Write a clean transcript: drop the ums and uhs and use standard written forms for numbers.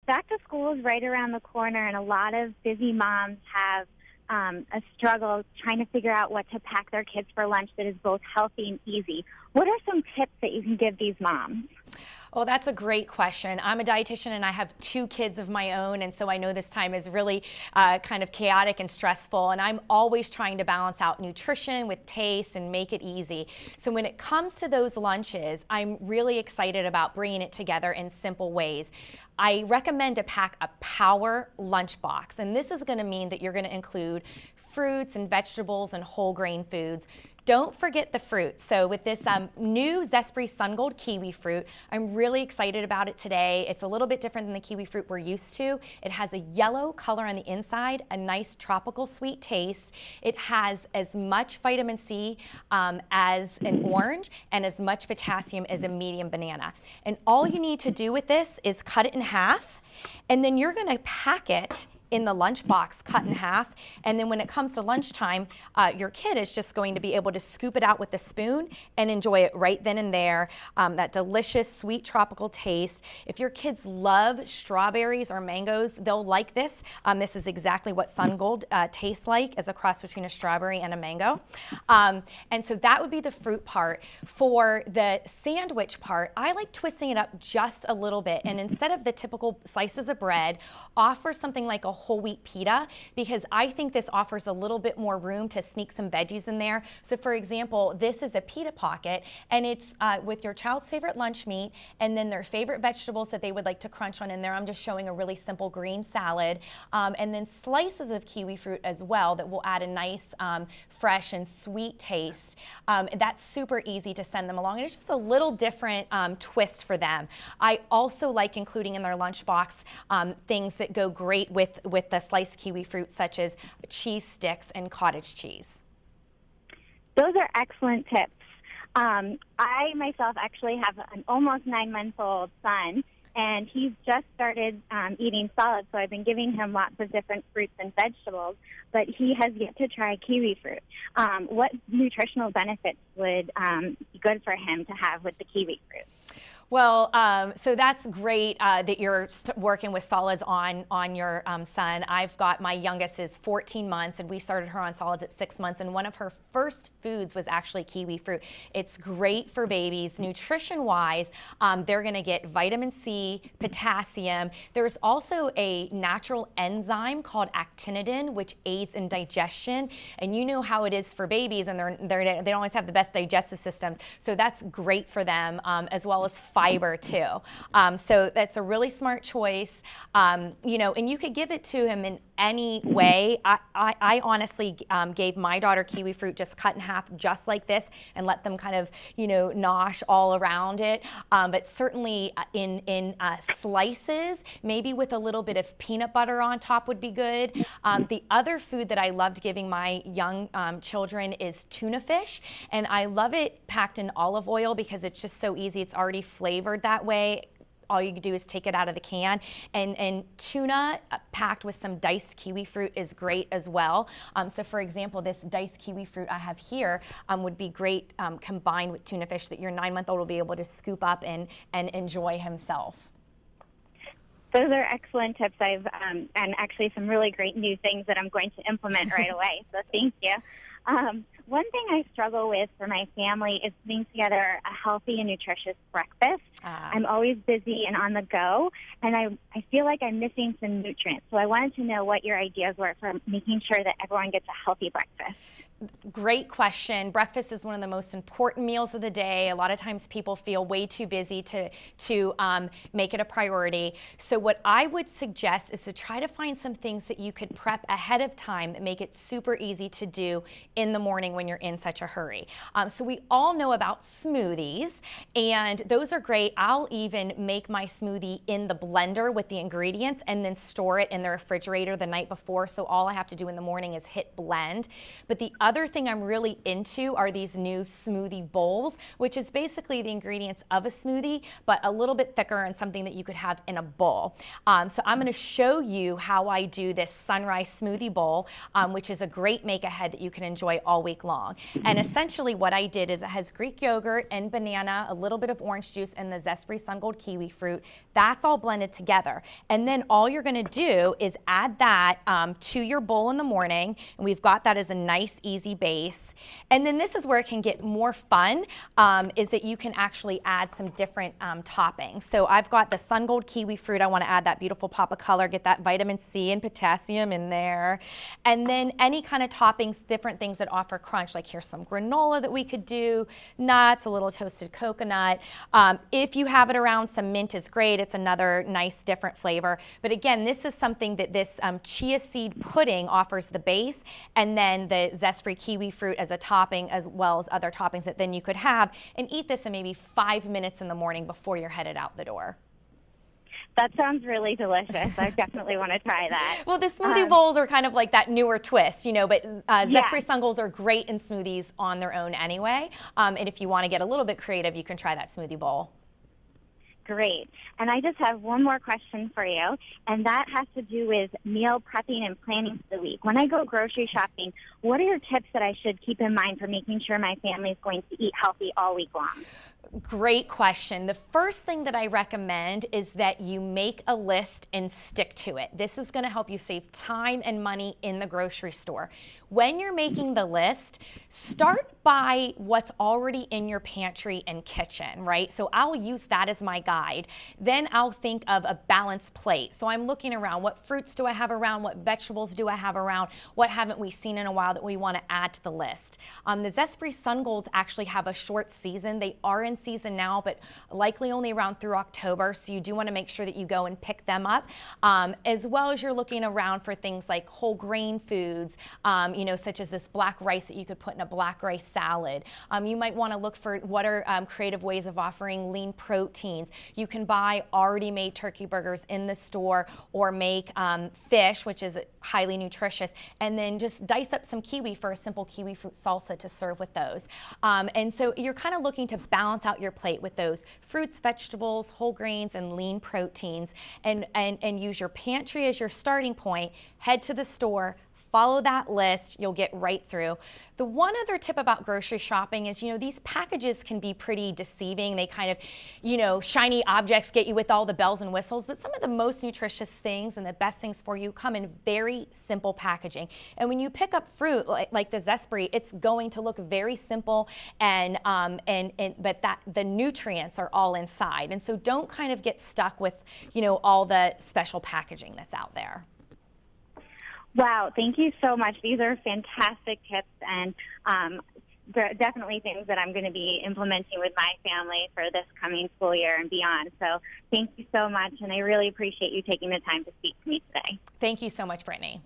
back to school is right around the corner, and a lot of busy moms have a struggle trying to figure out what to pack their kids for lunch that is both healthy and easy. What are some tips that you can give these moms? Oh, that's a great question. I'm a dietitian and I have 2 kids of my own, and so I know this time is really kind of chaotic and stressful, and I'm always trying to balance out nutrition with taste and make it easy. So when it comes to those lunches, I'm really excited about bringing it together in simple ways. I recommend to pack a power lunchbox, and this is going to mean that you're going to include fruits and vegetables and whole grain foods. Don't forget the fruit. So with this new Zespri Sun Gold kiwi fruit, I'm really excited about it today. It's a little bit different than the kiwi fruit we're used to. It has a yellow color on the inside, a nice tropical sweet taste. It has as much vitamin C as an orange and as much potassium as a medium banana. And all you need to do with this is cut it in half, and then you're gonna pack it in the lunchbox cut in half, and then when it comes to lunchtime, your kid is just going to be able to scoop it out with a spoon and enjoy it right then and there. That delicious, sweet, tropical taste. If your kids love strawberries or mangoes, they'll like this. This is exactly what Sun Gold tastes like, as a cross between a strawberry and a mango. And so that would be the fruit part. For the sandwich part, I like twisting it up just a little bit, and instead of the typical slices of bread, offer something like a whole wheat pita, because I think this offers a little bit more room to sneak some veggies in there. So for example, this is a pita pocket, and it's with your child's favorite lunch meat and then their favorite vegetables that they would like to crunch on in there. I'm just showing a really simple green salad, and then slices of kiwi fruit as well that will add a nice fresh and sweet taste. That's super easy to send them along, and it's just a little different twist for them. I also like including in their lunchbox things that go great with the sliced kiwi fruit, such as cheese sticks and cottage cheese. Those are excellent tips. I myself actually have an almost 9-month-old son, and he's just started eating solids, so I've been giving him lots of different fruits and vegetables, but he has yet to try kiwi fruit. What nutritional benefits would be good for him to have with the kiwi fruit? Well, so that's great that you're working with solids on your son. I've got, my youngest is 14 months, and we started her on solids at 6 months, and one of her first foods was actually kiwi fruit. It's great for babies. Nutrition-wise, they're gonna get vitamin C, potassium. There's also a natural enzyme called actinidin, which aids in digestion, and you know how it is for babies, and they don't always have the best digestive systems, so that's great for them, as well as fiber too. So that's a really smart choice. You know, and you could give it to him in any way. I honestly gave my daughter kiwi fruit just cut in half just like this and let them kind of, you know, nosh all around it. But certainly in slices, maybe with a little bit of peanut butter on top would be good. The other food that I loved giving my young children is tuna fish, and I love it packed in olive oil because it's just so easy. It's already flavored that way. All you can do is take it out of the can, and tuna packed with some diced kiwi fruit is great as well. So for example, this diced kiwi fruit I have here would be great combined with tuna fish that your 9-month-old will be able to scoop up and enjoy himself. Those are excellent tips. I've and actually some really great new things that I'm going to implement right away. So thank you. One thing I struggle with for my family is putting together a healthy and nutritious breakfast. I'm always busy and on the go, and I feel like I'm missing some nutrients. So I wanted to know what your ideas were for making sure that everyone gets a healthy breakfast. Great question. Breakfast is one of the most important meals of the day. A lot of times people feel way too busy to make it a priority. So what I would suggest is to try to find some things that you could prep ahead of time that make it super easy to do in the morning when you're in such a hurry. So we all know about smoothies, and those are great. I'll even make my smoothie in the blender with the ingredients and then store it in the refrigerator the night before, so all I have to do in the morning is hit blend. But the other thing I'm really into are these new smoothie bowls, which is basically the ingredients of a smoothie, but a little bit thicker and something that you could have in a bowl. So I'm going to show you how I do this sunrise smoothie bowl, which is a great make-ahead that you can enjoy all week long. And essentially what I did is it has Greek yogurt and banana, a little bit of orange juice, and the Zespri Sun Gold kiwi fruit. That's all blended together. And then all you're going to do is add that to your bowl in the morning, and we've got that as a nice, easy base. And then this is where it can get more fun, is that you can actually add some different toppings. So I've got the Sun Gold kiwi fruit. I want to add that beautiful pop of color, get that vitamin C and potassium in there. And then any kind of toppings, different things that offer crunch, like here's some granola that we could do, nuts, a little toasted coconut. If you have it around, some mint is great. It's another nice, different flavor. But again, this is something that this chia seed pudding offers the base, and then the Zespri kiwi fruit as a topping, as well as other toppings that then you could have, and eat this in maybe 5 minutes in the morning before you're headed out the door. That sounds really delicious. I definitely want to try that. Well, the smoothie bowls are kind of like that newer twist, you know, but Zespri Sun Golds are great in smoothies on their own anyway. And if you want to get a little bit creative, you can try that smoothie bowl. Great. And I just have one more question for you, and that has to do with meal prepping and planning for the week. When I go grocery shopping, what are your tips that I should keep in mind for making sure my family is going to eat healthy all week long? Great question. The first thing that I recommend is that you make a list and stick to it. This is going to help you save time and money in the grocery store. When you're making the list, start by what's already in your pantry and kitchen, right? So I'll use that as my guide. Then I'll think of a balanced plate. So I'm looking around, what fruits do I have around? What vegetables do I have around? What haven't we seen in a while that we want to add to the list? The Zespri Sun Golds actually have a short season. They are in season now, but likely only around through October. So you do want to make sure that you go and pick them up, as well as you're looking around for things like whole grain foods, you know, such as this black rice that you could put in a black rice salad. You might want to look for what are creative ways of offering lean proteins. You can buy already made turkey burgers in the store, or make fish, which is highly nutritious, and then just dice up some kiwi for a simple kiwi fruit salsa to serve with those. And so you're kind of looking to balance out your plate with those fruits, vegetables, whole grains, and lean proteins, and use your pantry as your starting point. Head to the store, follow that list, you'll get right through. The one other tip about grocery shopping is, you know, these packages can be pretty deceiving. They kind of, you know, shiny objects get you with all the bells and whistles, but some of the most nutritious things and the best things for you come in very simple packaging. And when you pick up fruit like the Zespri, it's going to look very simple, but the nutrients are all inside. And so don't kind of get stuck with, you know, all the special packaging that's out there. Wow, thank you so much. These are fantastic tips, and they're definitely things that I'm going to be implementing with my family for this coming school year and beyond. So thank you so much, and I really appreciate you taking the time to speak to me today. Thank you so much, Brittany.